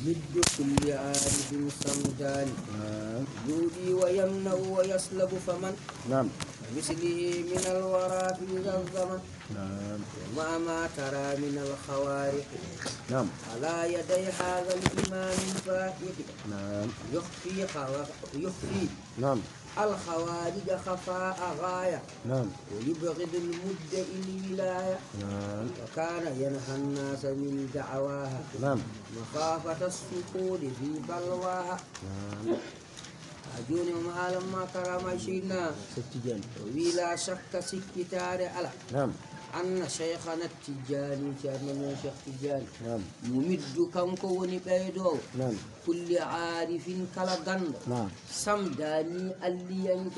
يمد كل عارف صمدان يودي ويمنع ويسلب فمن مثله من الورى في ذا الزمن وما ترى من الخوارق على يدي هذا الإمام الفائق يخفي الخوارج خفاء غاية ويبغض المدعي الولاية وكان ينهى الناس من دعواها مخافة السقوط في بلواها أجوني ومعلم ما ترى ما شئنا ولا شك سكتار على أن شيخنا التجاني كان شيخ تجاني يمد كونكوني بيدو كل عارف كلا غند سمداني اللي ينك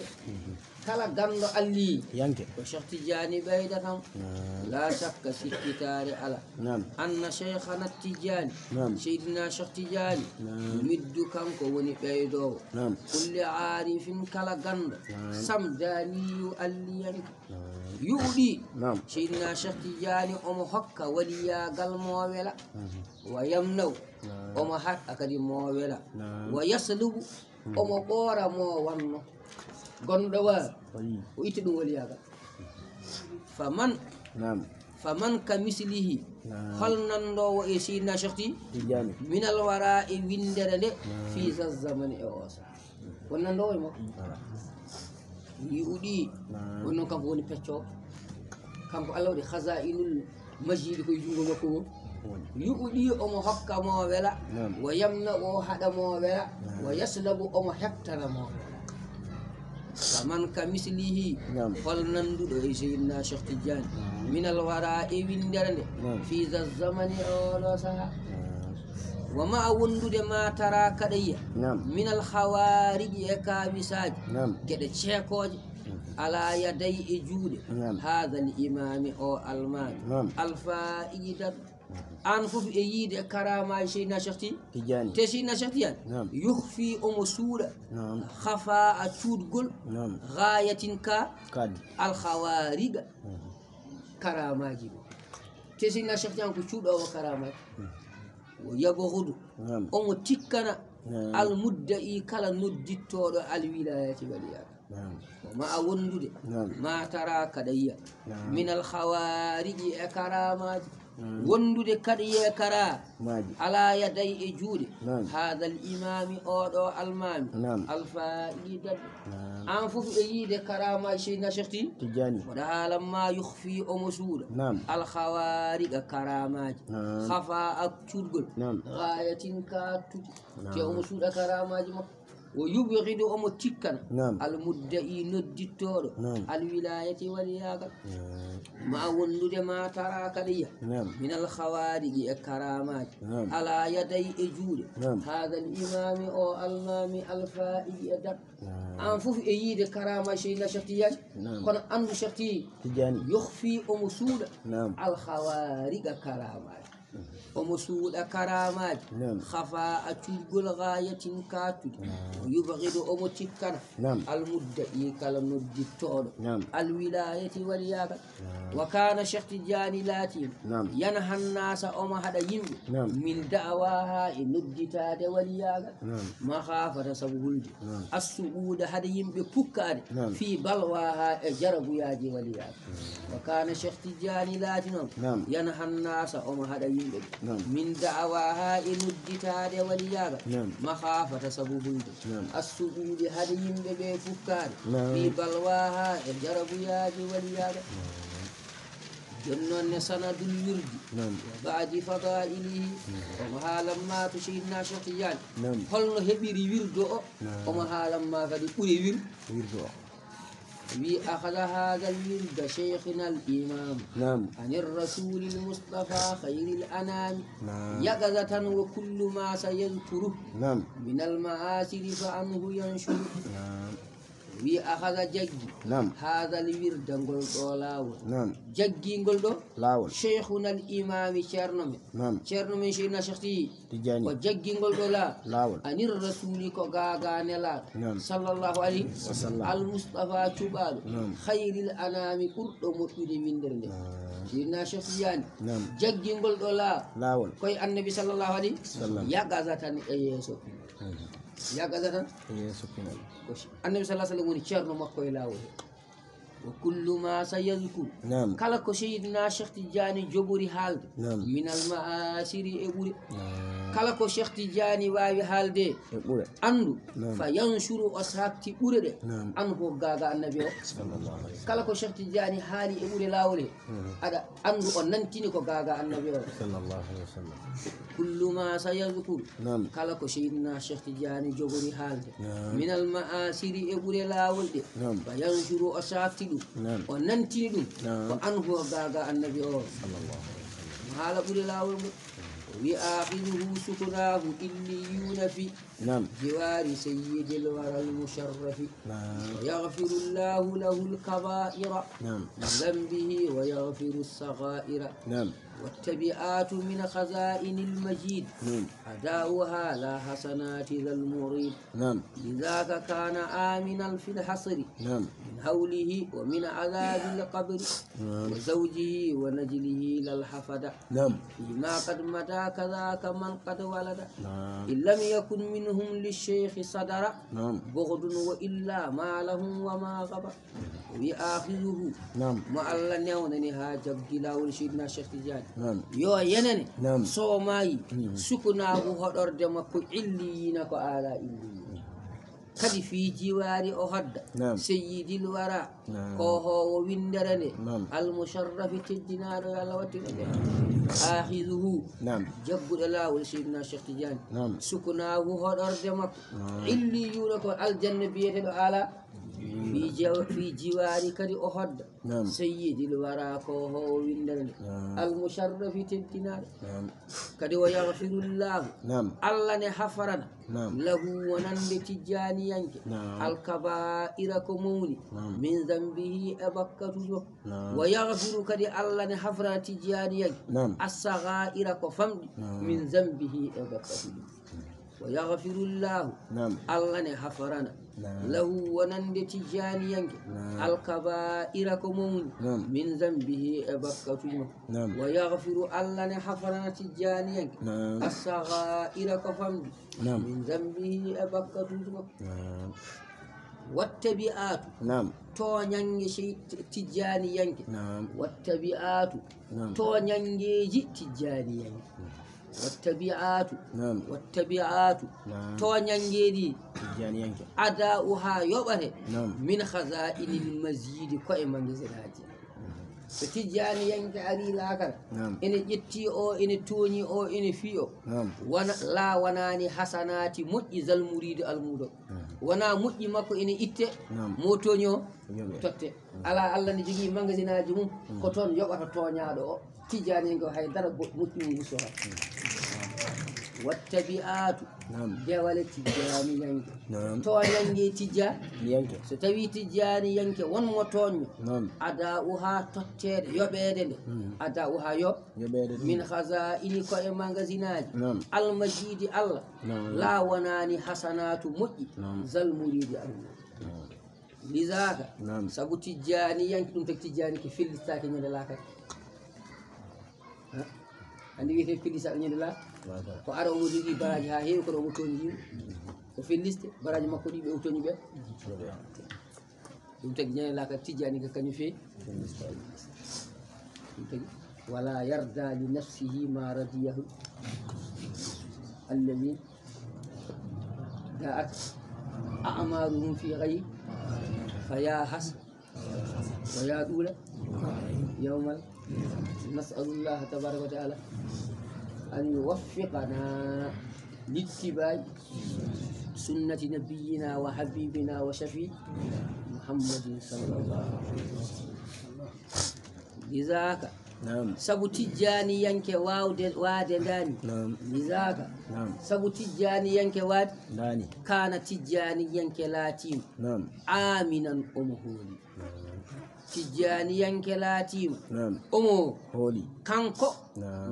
كلا غند اللي ينك وشيخ تجاني بيدكم لا شك سكتار على أن شيخنا التجاني سيدنا شيخ تجاني يمد كونكوني بيدو كل عارف كلا غند سمداني اللي ينك يودي سيدنا شيخ تجاني أم حق وليا قال مولا ويمنو أم حق أكدي مولا ويسلب أم قورا مو ونو قندوا ويتدو وليا فمن كمثله هل نندو سيدنا شيخ تجاني من الوراء ويندر في ذا الزمن أوسع ونندو يودي ونو كم بوني بيتشو كم الله دي خزائن المجيد كو يجونغو مكو يودي أم حق ما ولا ويمنع أحد ما ولا ويسلب أم حقتنا ما فمن كمثله فلنندو سيدنا شيخ تجاني من الوراء ويندرني في ذا الزمن أولا سها وما وندد ما ترى كدية من الخوارج يكابساج كده تشيكوج على يدي جود هذا الإمام أو المان الفائدة أنفف إيد كرامة سيدنا شيخ تجاني تسيدنا شيخ تجاني يخفي أمسورة خفاء تشود غاية الخوارج كرامة جيبو تسيدنا شيخ تجاني كشود أو كرامة ويبغض أم تكنا المدعي كلا ندتور الولاية والياء وما أوندد ما ترى كديا من الخوارج كرامات وندد كديا كرا على يدي جود هذا الإمام أو المام الفائدة أنفف إيد كرامة سيدنا شيخ تجاني وده لما يخفي أمسود الخوارج كرامات خفاء تشغل غاية كاتو كأمسود كرامات ويبغض أم تكن المدعي ندتور الولاية والياقة ما وندد ما ترى كدية من الخوارج الكرامات على يدي جود هذا الإمام أو المام الفائد أنفف إيد كرامة سيدنا شيخ تجاني كون أنو شيخ تجاني يخفي أمسود الخوارج كرامات ومسود كرامات خفاء تشغل غاية كاتو ويبغض أم تكن المدعي كالندتور الولاية والياقة وكان شيخ تجاني لاتين ينهى الناس أم هذا يمي من دعواها الندتاد والياقة مخافة سبولد السعود هذا يمي بكار في بلواها جرب ياجي والياقة وكان شيخ تجاني لاتين ينهى الناس أم هذا يمي من دعواها الندتاد والياقة مخافة سبولد السعود هذا يمي بكار في بلواها جرب ياجي والياقة جنون سند الورد وبعد فضائله وما لما تشيدنا شيخ تجاني هل هبيري ورد وما لما قد قري ورد أخذ هذا الورد شيخنا الإمام عن الرسول المصطفى خير الأنام يقظة وكل ما سيذكره من المآسر فعنه ينشر wi akhadha jaggi hadha al-wird ngol do lawol jaggi ngol do lawol shaykhuna al-imam cerno men sheyna shakhti ko jaggi ngol do lawol anir rasuli ko gaga nela sallallahu alaihi wasallam al-mustafa tubal khairil anami kurdo moddude windere nde sheyna shakhti yani jaggi ngol do lawol koy annabi sallallahu alaihi wasallam yagaza tan e yeso yagaza tan yeso pinal annabi sallallahu alaihi wasallam woni cerno makko e lawol wa kullu ma sayadhkur kala ko sayyidina Cheikh Tidiane jobori halde min al ma'asiri e buri kala ko Cheikh Tidiane wawi halde e bure andu fa yanshuru ashabti bure de an ko gaga annabi o sallallahu alaihi kala ko Cheikh Tidiane haali e bure lawole ada andu on nantini ko gaga annabi o sallallahu alaihi wasallam kullu ma sayadhkur kala ko sayyidina Cheikh Tidiane jobori halde min al ma'asiri e bure lawolde fa yanshuru ashabti o nantini ɗum ko anhu gaga annabi o sallallahu alaihi wasallam haala ɓuri lawol mo wi akhiruhu sukunahu illiyuna fi jiwari sayyidil waral musharrafi wa yaghfiru llahu lahu al-kaba'ira dhanbihi wa yaghfiru as-saghaira والتبعات من خزائن المجيد أداؤها لا حسنات ذا المريد لذاك كان آمنا في الحصر من هوله ومن عذاب القبر وزوجه ونجله للحفد فيما قد مدى كذاك من قد ولد إن لم يكن منهم للشيخ صدر بغض وإلا ما لهم وما غبر وآخذه ما الله نيونني هاجب جلاول سيدنا الشيخ تجاني yo yenene so mayi sukunagu hodorde makko illiyina ko ala illiyina kadi fi jiwari o hodda sayyidil wara ko howo windere nde al musharrafi teddinaɗo Allah wattino ɓe akhiduhu jagguɗo lawol sayyidina Cheikh Tidiane sukunagu hodorde makko illiyuna ko aljanna biyeteɗo ala في جواري كدي أحد سيد الورى كوه ويندل المشرف تنتنا كدي ويغفر الله الله نحفرنا له ونند تجاني ينك الكبائر كموني من ذنبه أبكته ويغفر كدي الله نحفرنا تجاني ينك الصغائر كفمد من ذنبه أبكته ويغفر الله الله نحفرنا له ونند تجاني ينك الكبائر كمون من ذنبه أبكته ويغفر الله نحفرنا تجاني ينك الصغائر كفمد من ذنبه أبكته والتبعات تو نيانجي شي تجاني ينك والتبعات تو نيانجي تجاني ينك والتبعات تو نيانجي أداؤها يوبره من خزائن المزيد كوي مانغزلاجي تجاني ينك علي لاكر إن جتي أو إن توني أو إن فيو لا وناني حسناتي مجز المريد المودو wana moƴƴi makko ene itte mo toño totte ala Allah ne jogi magasinaaji mum ko toon yoɓata toñaaɗo o tijani ngo haydara moƴƴi mum so wattabi'atu dewale tijani yanke to yange tijani yanke so tawi tijani yanke won mo toño ada uha tottede yoɓede nde ada uha yoɓede min khaza'ini ko e magasinaaji al majidi Allah la wonani hasanatu moƴƴi zal muridi Allah lizaka sabu tijani yanke ɗum tagi tijani ke fellitake ñande la kay andi wiyete fellisa ñande la ko ara omo jogui baraji ha heewi kono omo toñi yimɓe ko felliste baraji makko ɗi ɓe o toñi ɓe ɗum tagi ñande la ka tijani ka kañum feewi ɗum tagi wala yarda li nafsihi ma radiyahu الذين جاءت أعمالهم في غيب فيا حسن ويا دولة يوم نسأل الله تبارك وتعالى أن يوفقنا لاتباع سنة نبينا وحبيبنا وشفيع محمد صلى الله عليه وسلم لذاك sabu tijjani yanke wade dani lizaka sabu tijjani yanke wade kana tijjani yanke latim aminan holi tijjani yanke latim holi kanko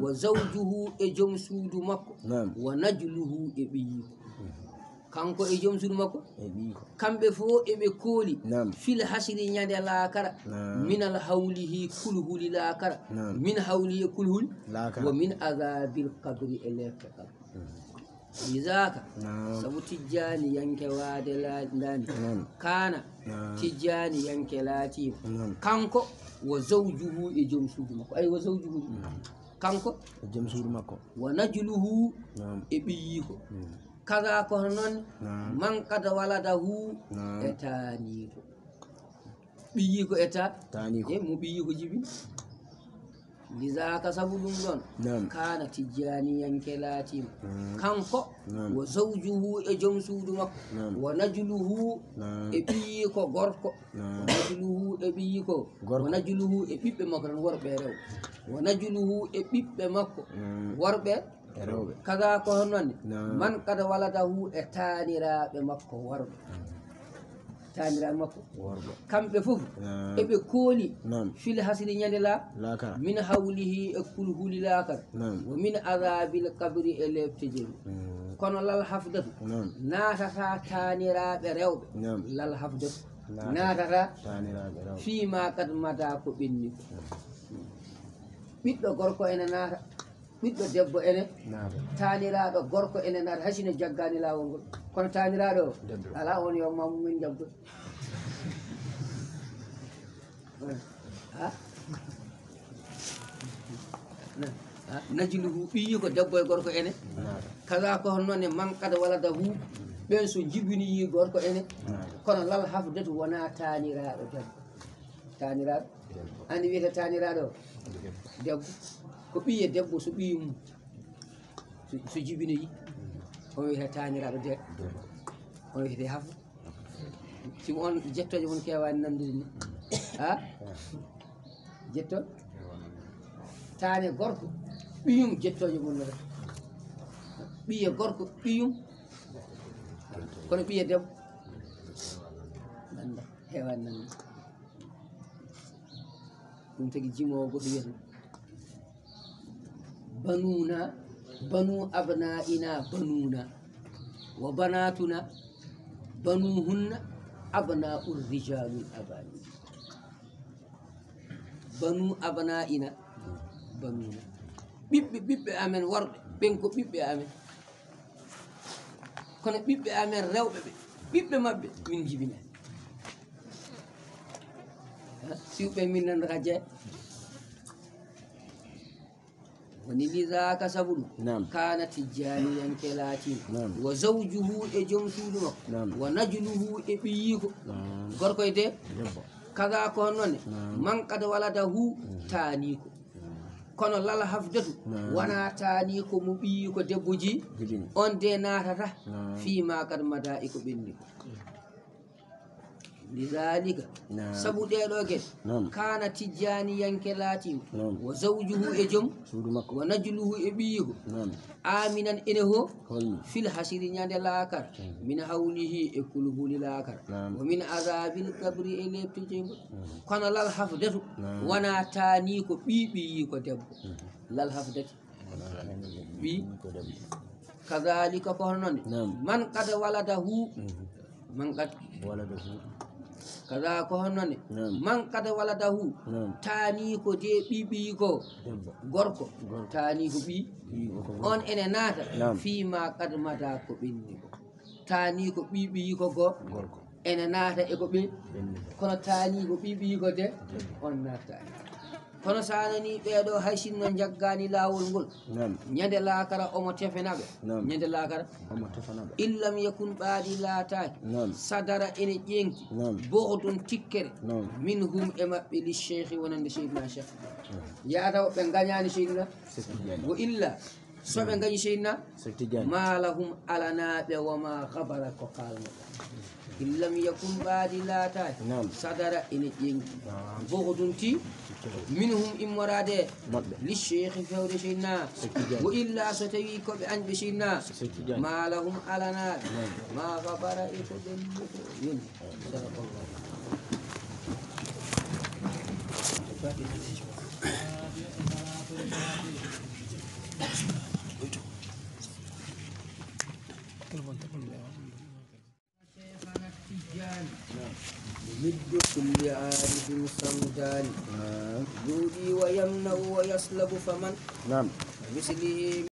wa zawjuhu e jom suudu makko wa najluhu e ɓiyi kanko e jom suudu makko kamɓe fo eɓe kooli fil hasiri ñande laakara minal hawlihi kulhuli laakara min hawli e kulhuli wa min azabil kabri e lefte kab lisaka sabu tijjani yanke waade dani kana tijjani yanke latima kanko wa zawjuhu e jom suudu makko ay wa zawjuhu kanko e jom suudu makko wa najluhu e ɓiyiko kaga ko non man kada waladahu e taniko ɓiyiko eta taniko e mo ɓiyiko jibi lisaka sabu ɗum ɗon kana tijjani yanke latima kanko wa zawjuhu e jom suudu makko wa najluhu e ɓiyiko gorko najluhu e ɓiyiko wa najluhu e ɓiɓɓe makko tan worɓe rew wa najluhu e ɓiɓɓe makko worɓe kaga ko non man kada waladahu e taniraɓe makko worɓe taniraɓe makko kamɓe fof eɓe kooli fil hasili ñande min hawlihi e kulhuli laakara wa min azabil kabri e lefte jeri kono lal hafdatu naatata taniraɓe rewɓe lal hafdatu naatata fima kad mada ko ɓenni ko ɓiɗɗo gorko ene naata ɓiɗɗo debbo ene taniraɗo gorko ene naata hasine jaggani lawol ngol kono taniraɗo ala on yo mamu min jaggo najluhu ɓiyi ko debbo e gorko ene kaga ko noon e mankada walada hu ɓen so jibini gorko ene kono lal hafdatu wona taniraɗo debbo taniraɗo andi wiyete taniraɗo debbo ko ɓiye debbo so ɓiyi mum so jibinoyi on wiyete taniraɗo debbo on wiyete hafu simo on jettoje won kewani nandude ni jetto tane gorko ɓiyum jettoje mum nata ɓiye gorko ɓiyum kono ɓiye debbo nanda hewani nande ɗum tagi jimowo goɗɗo wiyata banuna banu abnaina banuna wa banatuna banuhunna abna'ur rijalul abani banu abnaina banuna ɓiɓɓe amen worɓe ɓen ko ɓiɓɓe amen kono ɓiɓɓe amen rewɓe ɓe ɓiɓɓe mabɓe min jibinani siwɓe min nandata jeeya woni lisaka sabu ɗum kana tijjani yanke latima wa zawjuhu e joom suudu makko wa najluhu e ɓiyiko gorko e de kaga ko noone man kad waladahu taniko kono lala hafdatu wona taniko mo ɓiyiko debboji on de natata fima kad mada eko ɓenni ko lidhalika sabu ɗeɗo gueɗe kana tijjani yanke latima wa zawjuhu e joom wa najluhu e ɓiyiko aminan ene ho fil hasiri ñande laakara min hawlihi e kulhuli laakara wa min azabil kabri e lebte jeyngol kono lal hafdatu wona tani ko ɓiɓiyiko debbo lal hafdati ɓi kadhalika ko hononde man kad waladahu man kad waladahu kaga ko honnoone man kada waladahu tani ko de ɓiɓi ko gorko tani ko ɓi on ene naata fima kad mada ko ɓenni ko tani ko ɓiɓi ko gorko ene naata e ko ɓe kono tani ko ɓiɓi ko de on naatani kono sanani ɓeeɗo hay sinno jaggani lawol ngol ñande laakara omo tefenaɓe ñande laakara omo tefenaɓe illam yakun ɓaadi laataki sadara ene ƴeŋti bohdon tikkere min hum e maɓɓe li cheikhi wonande seydina cheikh yataw ɓe gañani seydina wo illa soɓe gañi seyna ma lahum alanaɓe woma habara ko kalno in lam yakun baadi laataki sadara ene ƴenki bohodunti minhum immorade licheikhi fewde seyna wo illa so tawi koɓe añɓe seyna ma lahum alanaɓe ma habara e ko ɓennuko yoni sadakallah. مد كل عارف صمدان يودي ويمنع ويسلب فمن مثله